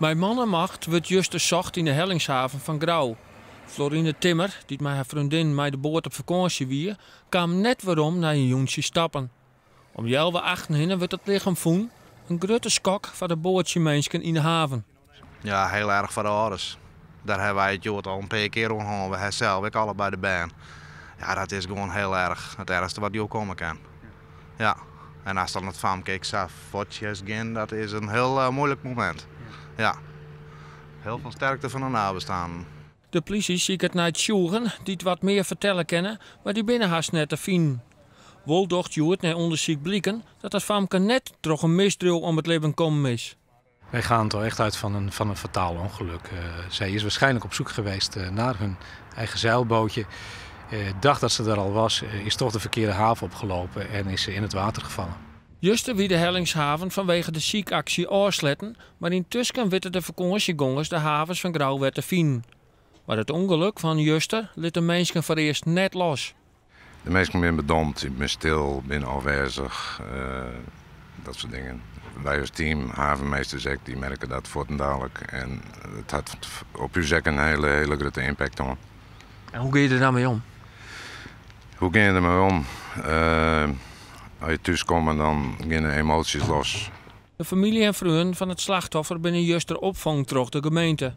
Bij mannenmacht wordt juist zocht in de hellingshaven van Grauw. Florine Timmer, die met haar vriendin met de boot op vakantie wie, kwam net waarom naar een jongetje stappen. Om 11:08 wordt het lichaam voen, een grote skok van de bootjemensen in de haven. Ja, heel erg voor de ouders. Daar hebben wij het jood al een paar keer omgegaan. We hebben zelf ook allebei de baan. Ja, dat is gewoon heel erg het ergste wat je ook komen kan. Ja. En als dan het famkijk zelf voortjes gaan, dat is een heel moeilijk moment. Ja. Heel veel sterkte van de nabestaanden. De politie ziet het naar het sjoegen, die het wat meer vertellen kennen, maar die binnenhaast net te vinden. Wol docht Joert naar onderzoek blikken dat het famke net toch een misdrijf om het leven komen is. Wij gaan er echt uit van een fataal ongeluk. Zij is waarschijnlijk op zoek geweest naar hun eigen zeilbootje. Dacht dat ze er al was, is toch de verkeerde haven opgelopen en is ze in het water gevallen. Juster wie de hellingshaven vanwege de ziekactie oorsletten, maar intussen weten de vakantiegangers de havens van Grauw weer te vinden. Maar het ongeluk van Juster liet de mensen voor eerst net los. De mensen zijn bedompt, ik ben stil, ben afwezig, dat soort dingen. Wij als team, havenmeesters, die merken dat voortdurend. En het had op u een hele grote impact on. En hoe ga je er daarmee om? Hoe ga je ermee om? Als je thuis komt, dan gaan de emoties los. De familie en vrienden van het slachtoffer binnen Juster opvang terug de gemeente.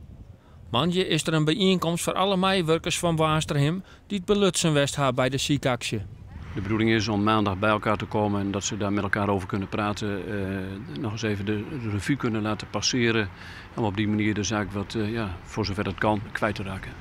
Maandje is er een bijeenkomst voor alle medewerkers van Waasterhem die het belutsen west hebben bij de ziekactie. De bedoeling is om maandag bij elkaar te komen en dat ze daar met elkaar over kunnen praten. Nog eens even de revue kunnen laten passeren. Om op die manier de zaak wat, voor zover het kan, kwijt te raken.